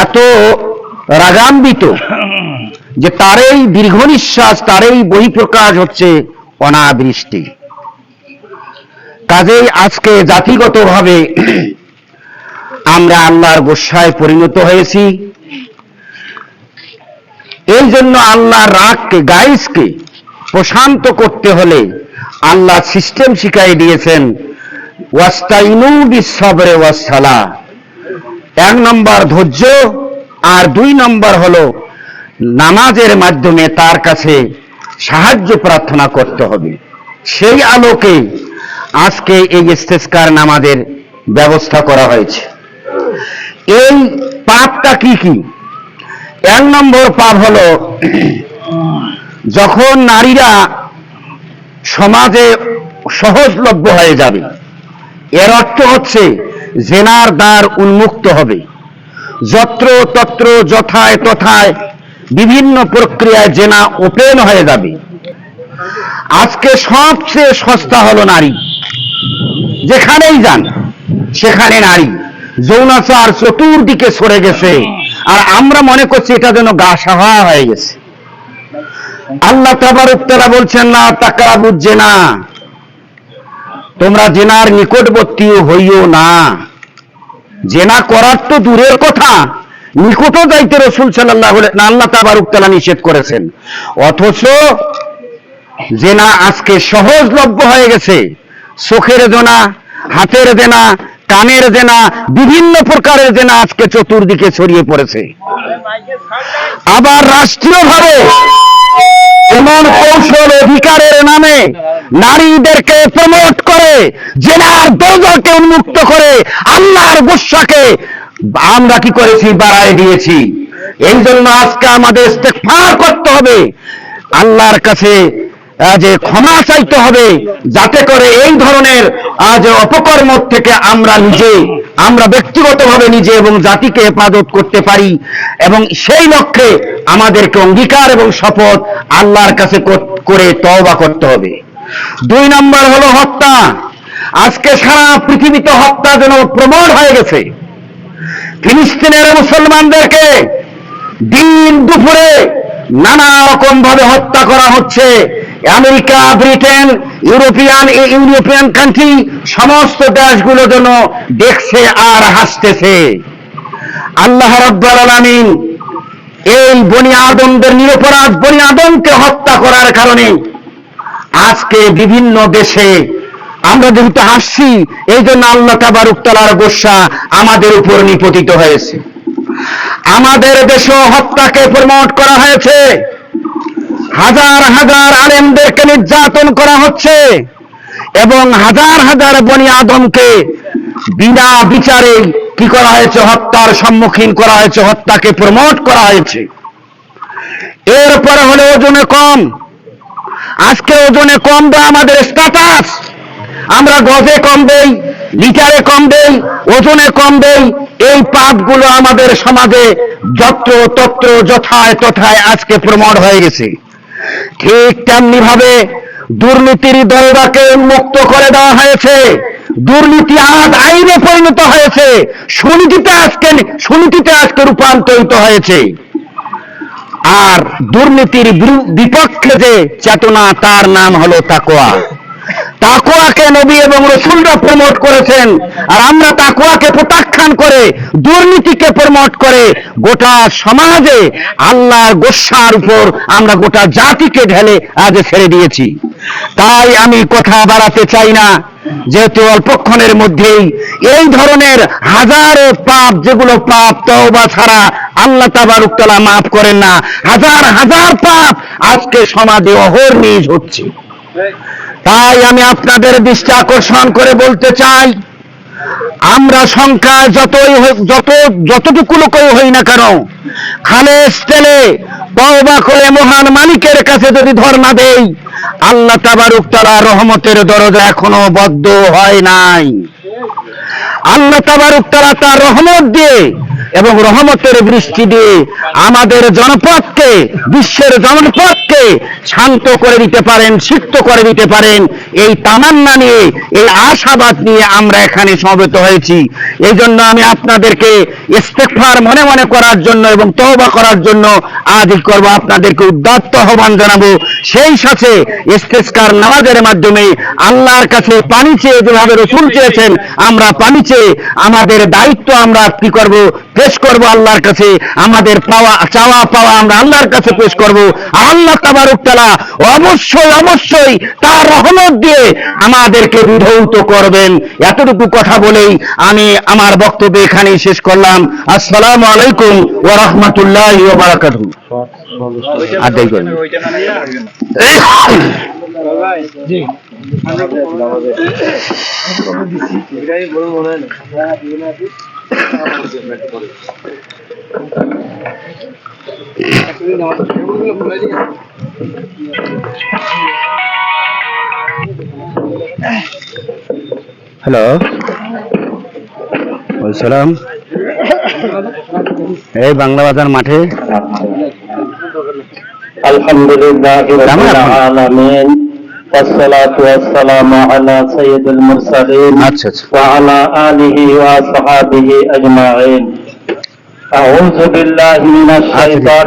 এত রাগান্বিত যে তার এই দীর্ঘ নিঃশ্বাস, তার এই বহিঃপ্রকাশ হচ্ছে অনাবৃষ্টি। কাজেই আজকে জাতিগতভাবে আমরা আল্লাহর গোস্বায় পরিণত হয়েছি। এই জন্য আল্লাহর রাগকে, গাইজকে প্রশান্ত করতে হলে আল্লাহ সিস্টেম শিখাই দিয়েছেন, ওয়াস্তাইনু বিস-সাবরি ওয়াস-সালাহ। 1 নম্বর ধৈর্য, আর 2 নম্বর হলো নামাজের মাধ্যমে তার কাছে সাহায্য প্রার্থনা করতে হবে। সেই আলোকে আজকে এই ইস্তেসকার নামাজের ব্যবস্থা করা হয়েছে। এই পাপটা কি কি? 1 নম্বর পাপ হলো যখন নারীরা সমাজে সহজলভ্য হয়ে যাবে। এর অর্থ হচ্ছে জেনার দ্বার উন্মুক্ত হবে। যত্র তত্র যথায় তথায় বিভিন্ন প্রক্রিয়ায় জেনা ওপেন হয়ে যাবে। আজকে সবচেয়ে সস্তা হলো নারী। যেখানেই যান সেখানে নারী। যৌনাচার চতুর্দিকে সরে গেছে, আর আমরা মনে করছি এটা যেন গা সাহা হয়ে গেছে। আল্লাহ তাবারক তাআলা বলছেন, না তাকরাবুজ জিনা, তোমরা জেনার নিকটবর্তী হইও না। জেনা করার তো দূরের কথা, নিকটও যাইতে রাসূল সাল্লাল্লাহু আলাইহি আল্লাহ তাবারক তাআলা নিষেধ করেছেন। অথচ জেনা আজকে সহজলভ্য হয়ে গেছে। চোখের জেনা, হাতের জেনা, কানের জেনা, বিভিন্ন প্রকারের জেনা আজকে চতুর্দিকে ছড়িয়ে পড়েছে। আবার রাষ্ট্রীয়ভাবে এমন কৌশল অধিকারের নামে নারীদেরকে প্রমোট করে জেনার দরজাকে উন্মুক্ত করে আল্লাহর গোস্বাকে আমরা কি করেছি? বাড়ায় দিয়েছি। এই জন্য আজকে আমাদের ইস্তেগফার করতে হবে, আল্লাহর কাছে যে ক্ষমা চাইতে হবে, যাতে করে এই ধরনের অপকর্ম থেকে আমরা ব্যক্তিগতভাবে নিজে এবং জাতিকে হেফাজত করতে পারি। এবং সেই লক্ষ্যে আমাদেরকে অঙ্গীকার এবং শপথ আল্লাহর কাছে করে তওবা করতে হবে। 2 নম্বর হলো হত্যা। আজকে সারা পৃথিবীতে হত্যা যেন প্রবল হয়ে গেছে। ফিলিস্তিনের মুসলমানদেরকে দিন দুপুরে নানা রকম ভাবে হত্যা করা হচ্ছে। আমেরিকা, ব্রিটেন, ইউরোপিয়ান কান্ট্রি সমস্ত দেশগুলো যেন দেখছে আর হাসতেছে। আল্লাহ রাব্বুল আলামিন এই বনি আদমদের, নিরপরাধ বনি আদমকে হত্যা করার কারণে আজকে বিভিন্ন দেশে আমরা যেহেতু হাসছি, এই জন্য আল্লাহ তাবারক তাআলার গোস্বা আমাদের উপর নিপতিত হয়েছে। আমাদের দেশে হত্যাকে প্রমোট করা হয়েছে। হাজার হাজার আলেমদেরকে নির্যাতন করা হচ্ছে এবং হাজার হাজার বনি আদমকে বিনা বিচারে কি করা হয়েছে? হত্যার সম্মুখীন করা হয়েছে, হত্যাকে প্রমোট করা হয়েছে। এরপরে হলো ওজনে কম। আজকে ওজনে কম দেয় আমাদের স্ট্যাটাস। আমরা গজে কম দেই, লিটারে কম দেই, ওজনে কম দেই। এই পাপগুলো আমাদের সমাজে যত্র তত্র যথায় তথায় আজকে প্রমোট হয়ে গেছে। ঠিক তেমনি ভাবে দুর্নীতির দরজাকে উন্মুক্ত করে দেওয়া হয়েছে। দুর্নীতি আজ আইনে পরিণত হয়েছে, সুনীতিতে আজকে রূপান্তরিত হয়েছে। আর দুর্নীতির বিপক্ষে যে চেতনা, তার নাম হলো তাকওয়া। তাকওয়াকে নবী এবং রাসূলরা প্রমোট করেছেন, আর আমরা তাকওয়াকে প্রত্যাখ্যান করে দুর্নীতিকে প্রমোট করে গোটা সমাজে আল্লাহর গোস্বার উপর আমরা গোটা জাতিকে ঢেলে আজ ছেড়ে দিয়েছি। তাই আমি কথা বাড়াতে চাই না, যেহেতু অল্পক্ষণের মধ্যেই এই ধরনের হাজারো পাপ, যেগুলো পাপ তওবা ছাড়া আল্লাহ তাবারক তাআলা মাফ করেন না, হাজার হাজার পাপ আজকে সমাজে অহর্নিশ হচ্ছে। তাই আমি আপনাদের দৃষ্টি আকর্ষণ করে বলতে চাই, আমরা সংখ্যায় যতটুকু লোকই হই না কেন, খালেস তেলে তওবা করে মহান মালিকের কাছে যদি ধর্ণা দেই, আল্লাহ তাবারক তাআলা রহমতের দরজা এখনো বদ্ধ হয় নাই। আল্লাহ তাবারক তাআলা তার রহমত দিয়ে এবং রহমতের বৃষ্টি দিয়ে আমাদের জনপদকে, বিশ্বের জনপদকে শান্ত করে দিতে পারেন, সিক্ত করে দিতে পারেন, এই তামান্না নিয়ে, এই আশাবাদ নিয়ে আমরা এখানে সমবেত হয়েছি। এই জন্য আমি আপনাদেরকে ইস্তেগফার মনে মনে করার জন্য এবং তওবা করার জন্য আদি করব, আপনাদেরকে উদাত্ত আহ্বান জানাবো। সেই সাথে ইস্তেসকার নামাজের মাধ্যমে আল্লাহর কাছে পানি চেয়ে, যেভাবে রাসূল চেয়েছেন আমরা পানি চেয়ে আমাদের দায়িত্ব আমরা কি করব, পেশ করব আল্লাহর কাছে। আমাদের চাওয়া পাওয়া আমরা আল্লাহর কাছে পেশ করব। আল্লাহ তাবারক তাআলা অবশ্যই অবশ্যই তার রহমত দিয়ে আমাদেরকে বিধৌত করবেন। এতটুকু কথা বলেই আমি আমার বক্তব্য এখানেই শেষ করলাম। আসসালামু আলাইকুম ওয়া রাহমাতুল্লাহি ওয়া বারাকাতুহু। আদায় করুন। হ্যালো, বলছিলাম এই বাংলা বাজার মাঠে আলহামদুলিল্লাহি রাব্বিল আলামিন والصلاة والسلام على سيد المرسلين وعلى آله وصحبه أجمعين. أعوذ بالله من الشيطان